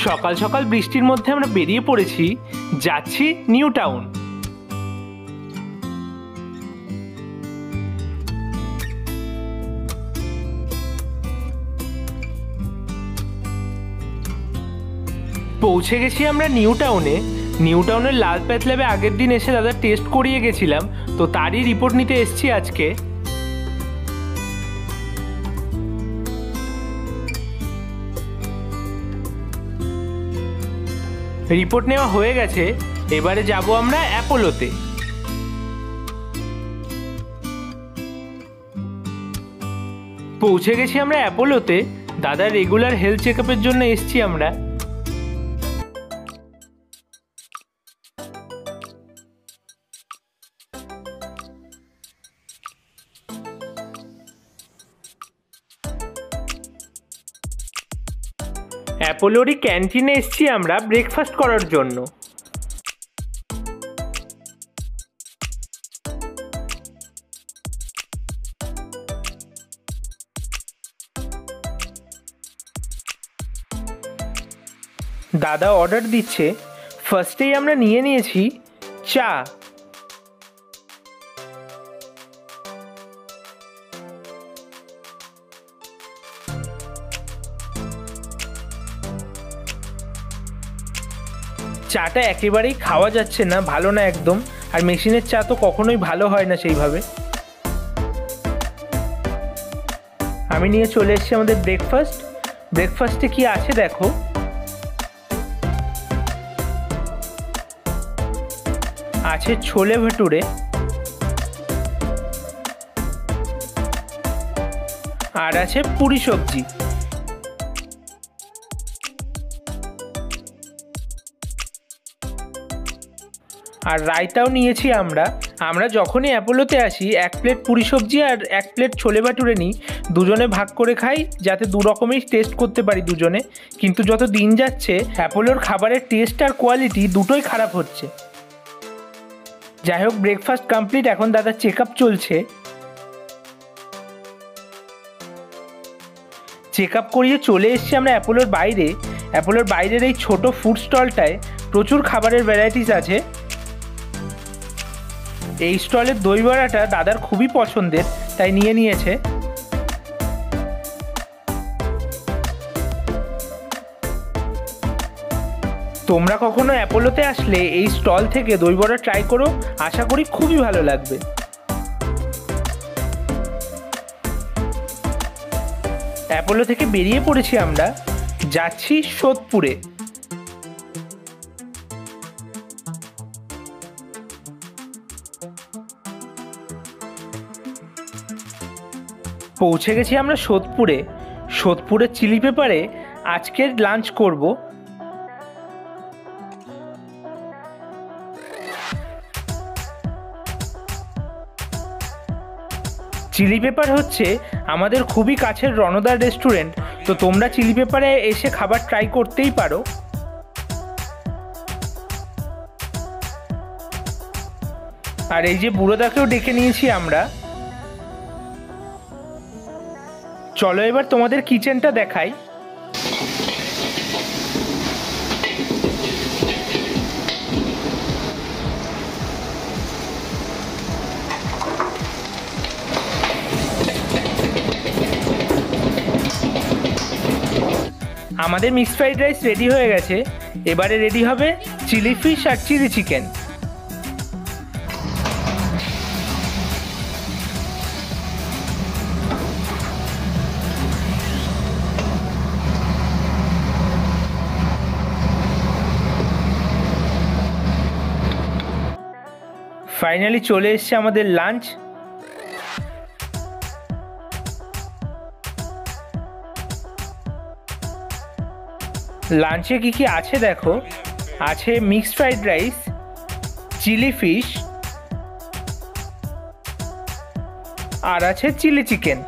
সকাল সকাল বৃষ্টির মধ্যে আমরা বেরিয়ে পড়েছি, যাচ্ছি নিউ টাউন। পৌঁছে গেছি আমরা নিউ টাউনে। নিউ টাউনের লাল প্যাথ ল্যাবে আগের দিন এসে দাদা টেস্ট করিয়ে গেছিলাম, তো তারই রিপোর্ট নিতে এসছি আজকে। রিপোর্ট নেওয়া হয়ে গেছে, এবারে যাব আমরা অ্যাপোলোতে। পৌঁছে গেছি আমরা অ্যাপোলোতে। দাদার রেগুলার হেলথ চেক আপের জন্য এসছি আমরা। অ্যাপোলোরই ক্যান্টিনে এসছি আমরা ব্রেকফাস্ট করার জন্য। দাদা অর্ডার দিচ্ছে। ফার্স্টেই আমরা নিয়ে নিয়েছি চা। চাটা একেবারেই খাওয়া যাচ্ছে না, ভালো না একদম। আর মেশিনের চা তো কখনোই ভালো হয় না সেইভাবে। আমি নিয়ে চলে এসেছি আমাদের ব্রেকফাস্ট। ব্রেকফাস্টে কি আছে দেখো। আছে ছোলে ভটুরে, আর আছে পুরি সবজি। আর রায়তাও নিয়েছি আমরা। আমরা যখনই অ্যাপোলোতে আসি এক প্লেট পুরি সবজি আর এক প্লেট ছোলে ভাটুরে নিই, দুজনে ভাগ করে খাই, যাতে দু রকমই টেস্ট করতে পারি দুজনে। কিন্তু যত দিন যাচ্ছে অ্যাপোলোর খাবারের টেস্ট আর কোয়ালিটি দুটোই খারাপ হচ্ছে। যাই হোক, ব্রেকফাস্ট কমপ্লিট, এখন দাদার চেক আপ চলছে। চেক আপ করিয়ে চলে এসেছি আমরা অ্যাপোলোর বাইরে। অ্যাপোলোর বাইরের এই ছোট ফুড স্টলটায় প্রচুর খাবারের ভ্যারাইটিস আছে। এই স্টলের দই বড়াটা দাদার খুবই পছন্দের, তাই নিয়ে নিয়েছে। তোমরা কখনো অ্যাপোলোতে আসলে এই স্টল থেকে দই বড়া ট্রাই করো, আশা করি খুবই ভালো লাগবে। অ্যাপোলো থেকে বেরিয়ে পড়েছি আমরা, যাচ্ছি সোদপুরে। পৌঁছে গেছি আমরা সোদপুরে। সোদপুরের চিলি পেপারে আজকের লাঞ্চ করব। চিলি পেপার হচ্ছে আমাদের খুবই কাছের রণদার রেস্টুরেন্ট, তো তোমরা চিলি পেপারে এসে খাবার ট্রাই করতেই পারো। আর এই যে বুড়োদাকেও ডেকে নিয়েছি আমরা। চলো এবার তোমাদের কিচেনটা দেখাই। আমাদের মিক্সড ফ্রাইড রাইস রেডি হয়ে গেছে। এবারে রেডি হবে চিলি ফিশ আর চিলি চিকেন। ফাইনালি চলে এসছে আমাদের লাঞ্চ। লাঞ্চে কি কি আছে দেখো। আছে mixed fried rice, chilli fish, আর আছে চিলি চিকেন।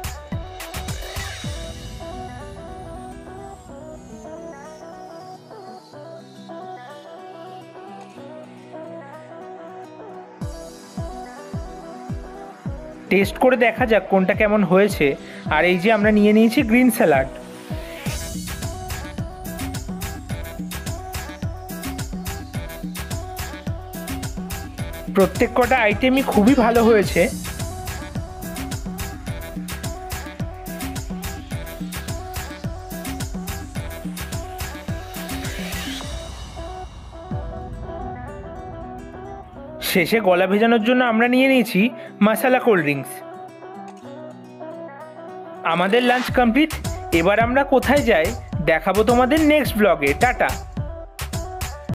টেস্ট করে দেখা যাক কোনটা কেমন হয়েছে। আর এই যে আমরা নিয়ে নিয়েছি গ্রিন স্যালাড। প্রত্যেক কটা আইটেমই খুবই ভালো হয়েছে। শেষে গলা ভেজানোর জন্য আমরা নিয়ে নিয়েছি মশালা কোল্ড ড্রিঙ্কস। আমাদের লাঞ্চ কমপ্লিট। এবার আমরা কোথায় যাই দেখাবো তোমাদের নেক্সট ব্লগে। টাটা।